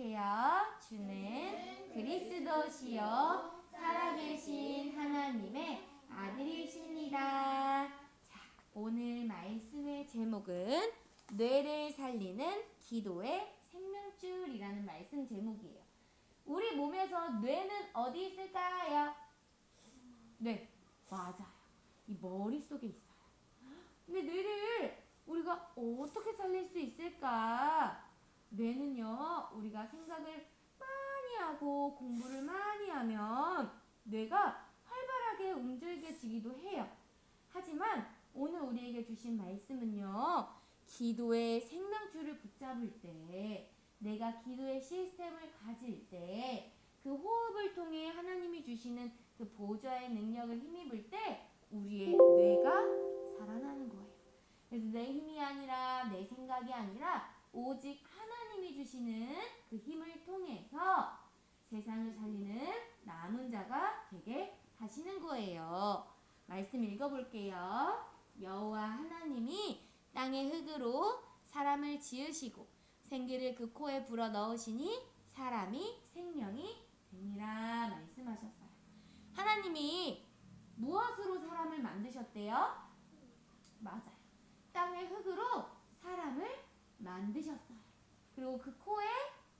시작해요. 주는 그리스도시요 살아계신 하나님의 아들이십니다. 자, 오늘 말씀의 제목은 뇌를 살리는 기도의 생명줄이라는 말씀 제목이에요. 우리 몸에서 뇌는 어디 있을까요? 네, 맞아요. 이 머릿속에 있어요. 근데 뇌를 우리가 어떻게 살릴 수 있을까? 뇌는요, 우리가 생각을 많이 하고 공부를 많이 하면 뇌가 활발하게 움직여지기도 해요. 하지만 오늘 우리에게 주신 말씀은요, 기도의 생명줄을 붙잡을 때, 내가 기도의 시스템을 가질 때, 그 호흡을 통해 하나님이 주시는 그 보좌의 능력을 힘입을 때 우리의 뇌가 살아나는 거예요. 그래서 내 힘이 아니라 내 생각이 아니라 오직 하나님이 주시는 그 힘을 통해서 세상을 살리는 남은 자가 되게 하시는 거예요. 말씀 읽어볼게요. 여호와 하나님이 땅의 흙으로 사람을 지으시고 생기를 그 코에 불어 넣으시니 사람이 생명이 되니라 말씀하셨어요. 하나님이 무엇으로 사람을 만드셨대요? 맞아요. 땅의 흙으로 사람을 만드셨어요. 그리고 그 코에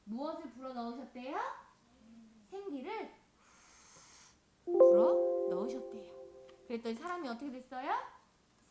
무엇을 불어 넣으셨대요? 생기를 불어 넣으셨대요. 그랬더니 사람이 어떻게 됐어요?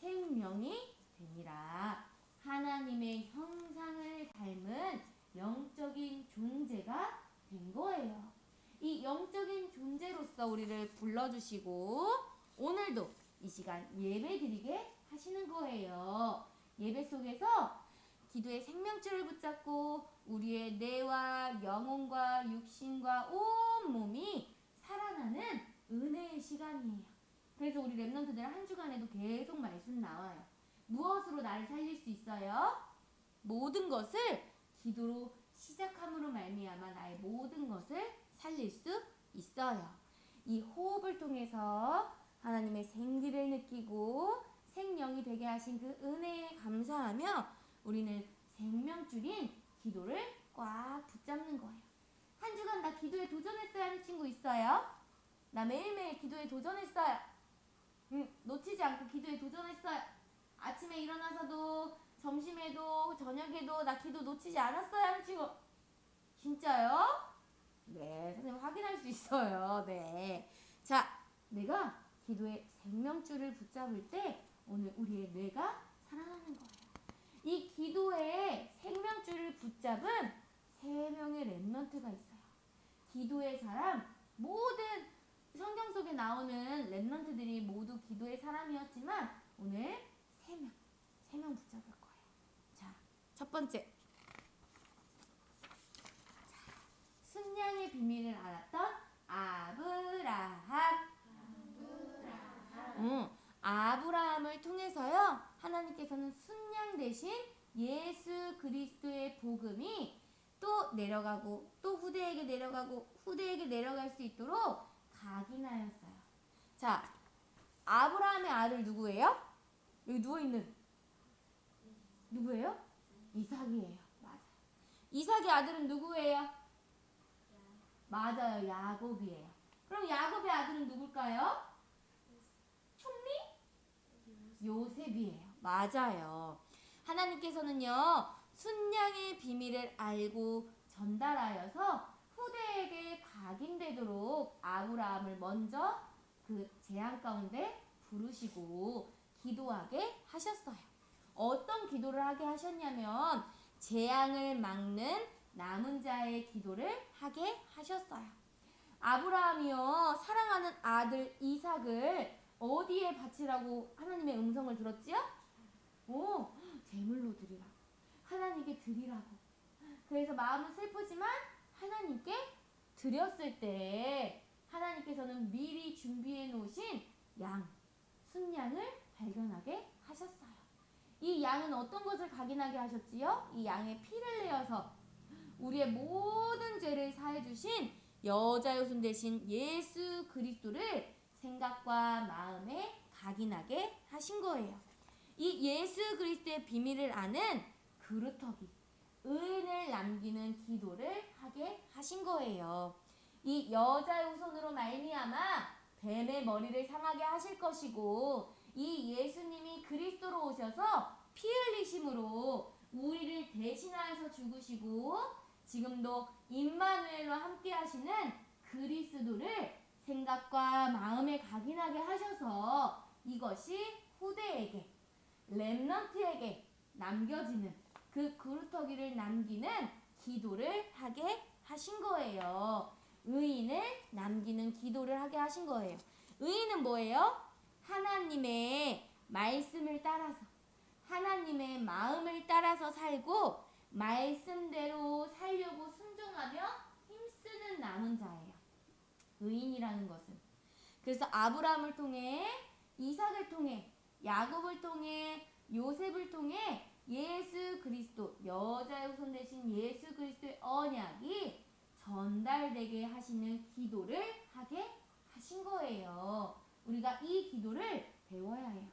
생명이 되니라. 하나님의 형상을 닮은 영적인 존재가 된 거예요. 이 영적인 존재로서 우리를 불러주시고 오늘도 이 시간 예배 드리게 하시는 거예요. 예배 속에서 기도의 생명줄을 붙잡고 우리의 뇌와 영혼과 육신과 온 몸이 살아나는 은혜의 시간이에요. 그래서 우리 랩런트들 한 주간에도 계속 말씀 나와요. 무엇으로 나를 살릴 수 있어요? 모든 것을 기도로 시작함으로 말미암아 나의 모든 것을 살릴 수 있어요. 이 호흡을 통해서 하나님의 생기를 느끼고 생명이 되게 하신 그 은혜에 감사하며 우리는 생명줄인 기도를 꽉 붙잡는 거예요. 한 주간 나 기도에 도전했어요 하는 친구 있어요? 나 매일매일 기도에 도전했어요. 놓치지 않고 기도에 도전했어요. 아침에 일어나서도 점심에도 저녁에도 나 기도 놓치지 않았어요 하는 친구 진짜요? 네, 선생님 확인할 수 있어요. 네. 자, 내가 기도의 생명줄을 붙잡을 때 오늘 우리의 뇌가 살아나는 거예요. 이 기도의 생명줄을 붙잡은 3명의 랩런트가 있어요. 기도의 사람, 모든 성경 속에 나오는 랩런트들이 모두 기도의 사람이었지만 오늘 3명 붙잡을 거예요. 자, 첫 번째. 순양의 비밀을 알았던 아브라함. 아브라함을 통해서요, 하나님께서는 순양 대신 예수 그리스도의 복음이 또 내려가고 또 후대에게 내려가고 후대에게 내려갈 수 있도록 각인하였어요. 자, 아브라함의 아들 누구예요? 여기 누워있는 누구예요? 이삭이에요. 맞아요. 이삭의 아들은 누구예요? 맞아요. 야곱이에요. 그럼 야곱의 아들은 누굴까요? 총리? 요셉이에요. 맞아요. 하나님께서는요, 순양의 비밀을 알고 전달하여서 후대에게 각인되도록 아브라함을 먼저 그 재앙 가운데 부르시고 기도하게 하셨어요. 어떤 기도를 하게 하셨냐면 재앙을 막는 남은 자의 기도를 하게 하셨어요. 아브라함이요, 사랑하는 아들 이삭을 어디에 바치라고 하나님의 음성을 들었지요? 제물로 드리라고. 하나님께 드리라고. 그래서 마음은 슬프지만 하나님께 드렸을 때 하나님께서는 미리 준비해 놓으신 양, 순양을 발견하게 하셨어요. 이 양은 어떤 것을 각인하게 하셨지요? 이 양의 피를 내어서 우리의 모든 죄를 사해 주신 여자요순 대신 예수 그리스도를 생각과 마음에 각인하게 하신 거예요. 이 예수 그리스도의 비밀을 아는 그루터기, 의인을 남기는 기도를 하게 하신 거예요. 이 여자의 후손으로 말미암아 뱀의 머리를 상하게 하실 것이고, 이 예수님이 그리스도로 오셔서 피 흘리심으로 우리를 대신하여서 죽으시고 지금도 임마누엘과 함께 하시는 그리스도를 생각과 마음에 각인하게 하셔서 이것이 후대에게, 렘넌트에게 남겨지는 그 그루터기를 남기는 기도를 하게 하신 거예요. 의인을 남기는 기도를 하게 하신 거예요. 의인은 뭐예요? 하나님의 말씀을 따라서, 하나님의 마음을 따라서 살고 말씀대로 살려고 순종하며 힘쓰는 남은 자예요. 의인이라는 것은. 그래서 아브라함을 통해, 이삭을 통해, 야곱을 통해, 요셉을 통해 예수 그리스도, 여자의 후손 대신 예수 그리스도의 언약이 전달되게 하시는 기도를 하게 하신 거예요. 우리가 이 기도를 배워야 해요.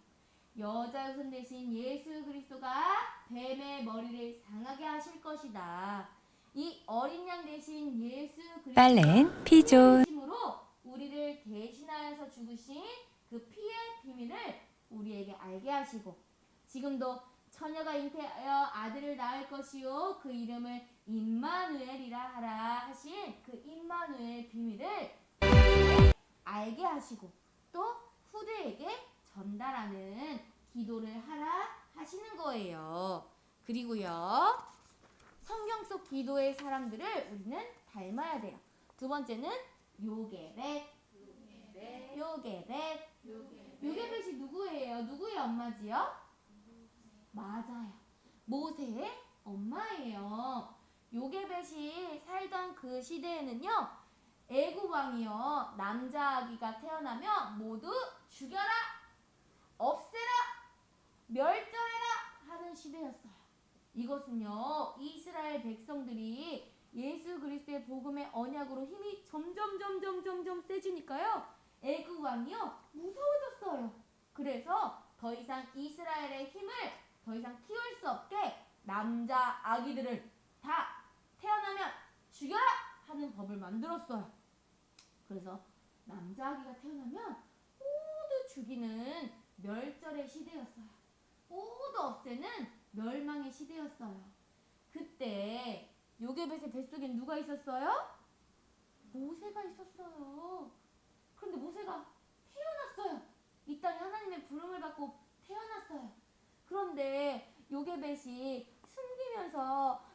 여자의 후손 대신 예수 그리스도가 뱀의 머리를 상하게 하실 것이다. 이 어린 양 대신 예수 빨래엔 피존. 그리스도로 우리를 대신하여서 죽으신 그 피의 비밀을 우리에게 알게 하시고, 지금도 처녀가 잉태하여 아들을 낳을 것이요 그 이름을 임마누엘이라 하라 하신 그 임마누엘 비밀을 알게 하시고 또 후대에게 전달하는 기도를 하라 하시는 거예요. 그리고요, 성경 속 기도의 사람들을 우리는 닮아야 돼요. 두 번째는 요게벳. 요게벳이 누구예요? 누구의 엄마지요? 맞아요. 모세의 엄마예요. 요게벳이 살던 그 시대에는요, 애굽 왕이요, 남자 아기가 태어나면 모두 죽여라, 없애라, 멸절해라 하는 시대였어요. 이것은요, 이스라엘 백성들이 예수 그리스도의 복음의 언약으로 힘이 점점 세지니까요, 애굽 왕이요 무서워졌어요. 그래서 더 이상 이스라엘의 힘을 더 이상 키울 수 없게 남자 아기들을 다 태어나면 죽여라 하는 법을 만들었어요. 그래서 남자 아기가 태어나면 모두 죽이는 멸절의 시대였어요. 모두 없애는 멸망의 시대였어요. 그때 요게벳의 뱃속엔 누가 있었어요? 모세가 있었어요. 그런데 모세가 태어났어요. 이 땅에 하나님의 부름을 받고 태어났어요. 그런데 요게벳이 숨기면서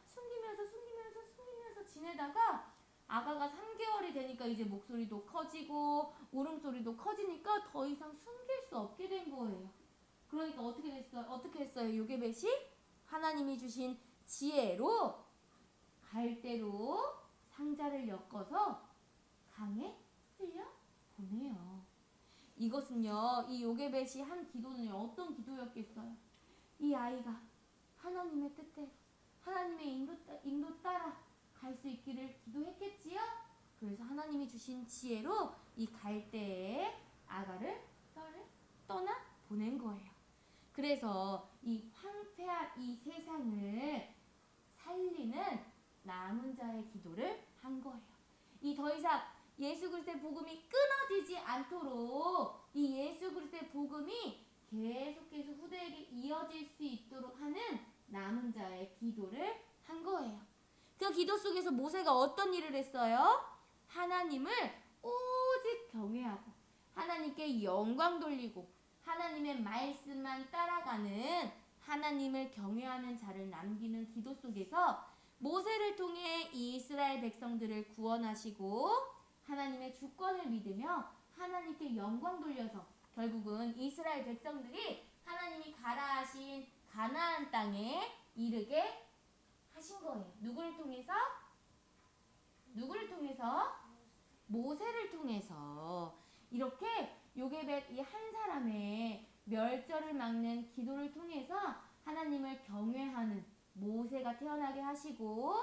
지내다가 아가가 3개월이 되니까 이제 목소리도 커지고 울음소리도 커지니까 더 이상 숨길 수 없게 된 거예요. 그러니까 어떻게 했어요? 요게벳이 하나님이 주신 지혜로 갈대로 상자를 엮어서 강에 흘려 보내요. 이것은요, 이 요게벳이 한 기도는요, 어떤 기도였겠어요? 이 아이가 하나님의 뜻대로, 하나님의 인도 따라 갈 수 있기를 기도했겠지요? 그래서 하나님이 주신 지혜로 이 갈대에 아가를 떠나 보낸 거예요. 그래서 이 황폐한 이 세상을 살리는 남은 자의 기도를 한 거예요. 이 더 이상 예수 그리스도의 복음이 끊어지지 않도록 이 예수 그리스도의 복음이 계속해서 후대에게 이어질 수 있도록 하는 남은 자의 기도를 한 거예요. 그 기도 속에서 모세가 어떤 일을 했어요? 하나님을 오직 경외하고 하나님께 영광 돌리고 하나님의 말씀만 따라가는 하나님을 경외하는 자를 남기는 기도 속에서 모세를 통해 이스라엘 백성들을 구원하시고 하나님의 주권을 믿으며 하나님께 영광 돌려서 결국은 이스라엘 백성들이 하나님이 가라 하신 가나안 땅에 이르게 하신 거예요. 누구를 통해서? 모세를 통해서. 이렇게 요게벳 이 한 사람의 멸절을 막는 기도를 통해서 하나님을 경외하는 모세가 태어나게 하시고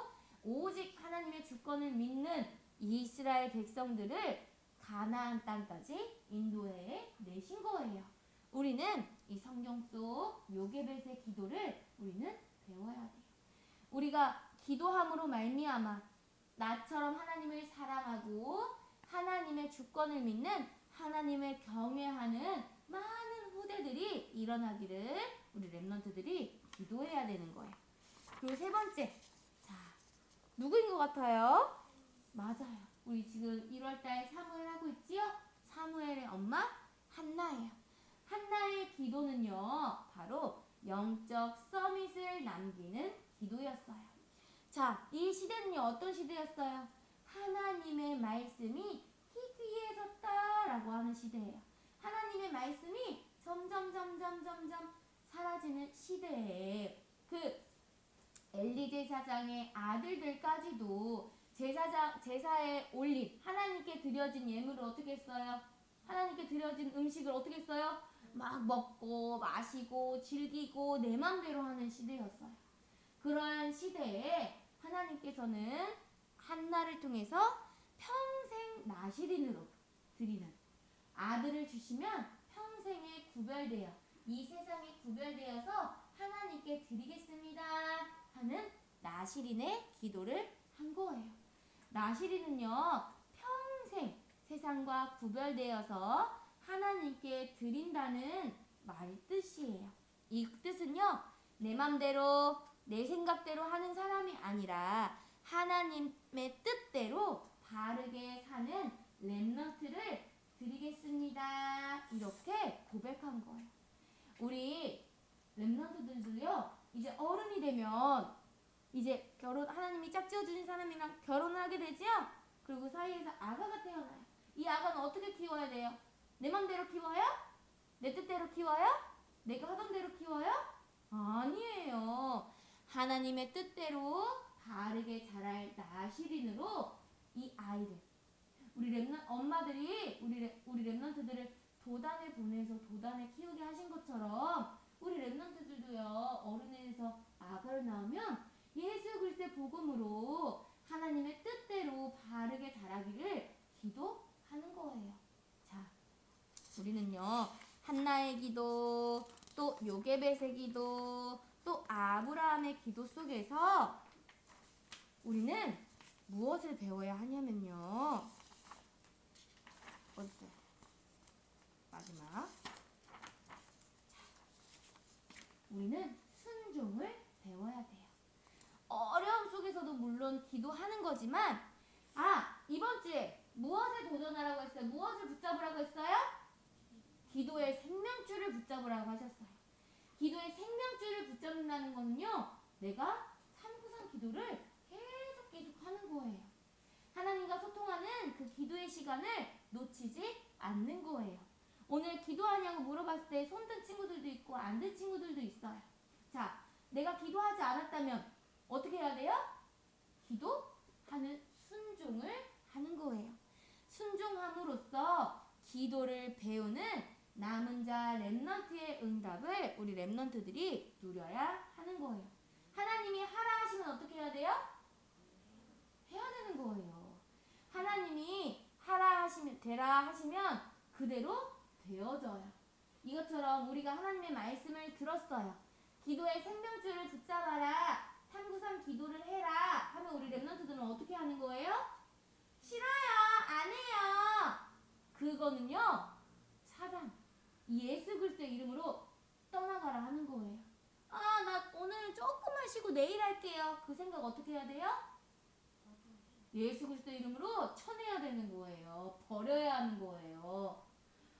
오직 하나님의 주권을 믿는 이스라엘 백성들을 가나안 땅까지 인도해 내신 거예요. 우리는 이 성경 속 요게벳의 기도를 우리는 배워야 돼요. 우리가 기도함으로 말미암아 나처럼 하나님을 사랑하고 하나님의 주권을 믿는 하나님을 경외하는 많은 후대들이 일어나기를 우리 렘넌트들이 기도해야 되는 거예요. 그리고 세 번째, 자, 누구인 것 같아요? 맞아요. 우리 지금 1월달 사무엘 하고 있지요? 사무엘의 엄마 한나예요. 한나의 기도는요, 바로 영적 서밋을 남기는 기도였어요. 자, 이 시대는요, 어떤 시대였어요? 하나님의 말씀이 희귀해졌다라고 하는 시대예요. 하나님의 말씀이 점점 사라지는 시대에 그 엘리 제사장의 아들들까지도 제사에 올린 하나님께 드려진 예물을 어떻게 했어요? 하나님께 드려진 음식을 어떻게 했어요? 막 먹고 마시고 즐기고 내 맘대로 하는 시대였어요. 그러한 시대에 하나님께서는 한나를 통해서 평생 나시린으로 드리는 아들을 주시면 평생에 구별되어 이 세상에 구별되어서 하나님께 드리겠습니다 하는 나시린의 기도를 한 거예요. 나시린은요, 평생 세상과 구별되어서 하나님께 드린다는 말 뜻이에요. 이 뜻은요, 내 맘대로 내 생각대로 하는 사람이 아니라 하나님의 뜻대로 바르게 사는 렘넌트를 드리겠습니다. 이렇게 고백한 거예요. 우리 렘넌트들도요, 이제 어른이 되면 이제 하나님이 짝지어 주신 사람이랑 결혼을 하게 되죠? 그리고 사이에서 아가가 태어나요. 이 아가는 어떻게 키워야 돼요? 내 맘대로 키워요? 내 뜻대로 키워요? 내가 하던 대로 키워요? 아니에요. 하나님의 뜻대로 바르게 자랄 나시린으로 이 아이들, 우리 엄마들이 우리 렘넌트들을 도단에 보내서 도단에 키우게 하신 것처럼 우리 렘넌트들도요, 어른에서 아가를 낳으면 예수 그리스도의 복음으로 하나님의 뜻대로 바르게 자라기를 기도하는 거예요. 자, 우리는요, 한나의 기도, 또 요게벳의 기도, 또 아브라함의 기도 속에서 우리는 무엇을 배워야 하냐면요. 어딨어요? 마지막. 자, 우리는 순종을 배워야 돼요. 어려움 속에서도 물론 기도하는 거지만, 이번 주에 무엇에 도전하라고 했어요? 무엇을 붙잡으라고 했어요? 기도의 생명줄을 붙잡으라고 하셨어요. 기도의 생명줄을 붙잡는다는 거는요, 내가 산구산 기도를 계속 하는 거예요. 하나님과 소통하는 그 기도의 시간을 놓치지 않는 거예요. 오늘 기도하냐고 물어봤을 때 손 든 친구들도 있고 안 든 친구들도 있어요. 자, 내가 기도하지 않았다면 어떻게 해야 돼요? 기도하는 순종을 하는 거예요. 순종함으로써 기도를 배우는 남은 자 렘넌트의 응답을 우리 렘넌트들이 누려야 하는 거예요. 하나님이 하라 하시면 어떻게 해야 돼요? 해야 되는 거예요. 하나님이 하라 하시면, 되라 하시면 그대로 되어져요. 이것처럼 우리가 하나님의 말씀을 들었어요. 기도의 생명줄을 붙잡아라, 393 기도를 해라 하면 우리 렘넌트들은 어떻게 하는 거예요? 싫어요, 안 해요. 그거는요, 사단, 예수 그리스도의 이름으로 떠나가라 하는 거예요. 나 오늘은 조금만 쉬고 내일 할게요. 그 생각 어떻게 해야 돼요? 예수 그리스도 이름으로 쳐내야 되는 거예요. 버려야 하는 거예요.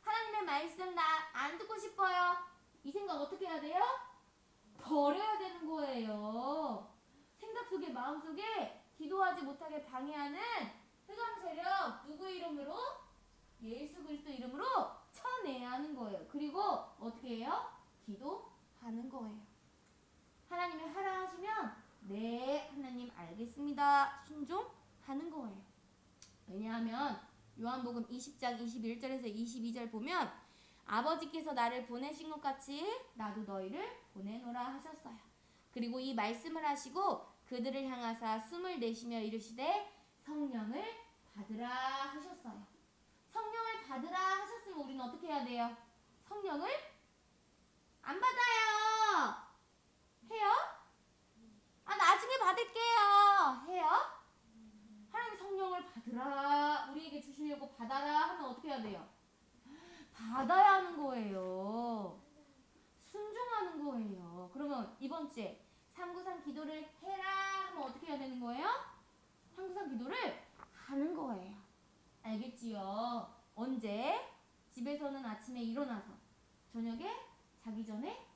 하나님의 말씀 나 안 듣고 싶어요. 이 생각 어떻게 해야 돼요? 버려야 되는 거예요. 생각 속에 마음 속에 기도하지 못하게 방해하는 흑암 세력 누구의 이름으로? 예수 그리스도 이름으로 쳐내야 하는 거예요. 그리고 어떻게 해요? 기도하는 거예요. 하나님이 하라 하시면 네 하나님 알겠습니다. 순종하는 거예요. 왜냐하면 요한복음 20장 21절에서 22절 보면 아버지께서 나를 보내신 것 같이 나도 너희를 보내노라 하셨어요. 그리고 이 말씀을 하시고 그들을 향하사 숨을 내쉬며 이르시되 성령을 받으라 하셨어요. 성령을 받으라 하셨으면 우리는 어떻게 해야 돼요? 성령을 안 받아요. 해요? 나중에 받을게요. 해요? 할 주려고 받아라 하면 어떻게 해야 돼요? 받아야 하는 거예요. 순종하는 거예요. 그러면 이번 주에 393 기도를 해라 하면 어떻게 해야 되는 거예요? 393 기도를 하는 거예요. 알겠지요? 언제? 집에서는 아침에 일어나서 저녁에 자기 전에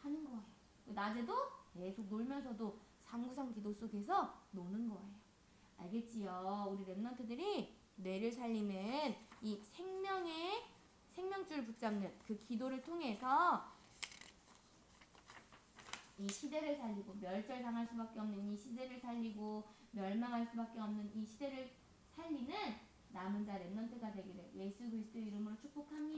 하는 거예요. 낮에도 계속 놀면서도 393 기도 속에서 노는 거예요. 알겠지요? 우리 랩런트들이 뇌를 살리는 이 생명줄 붙잡는 그 기도를 통해서 이 시대를 살리고 멸절당할 수밖에 없는 이 시대를 살리고 멸망할 수밖에 없는 이 시대를 살리는 남은 자 랩런트가 되기를 예수 그리스도 이름으로 축복합니다.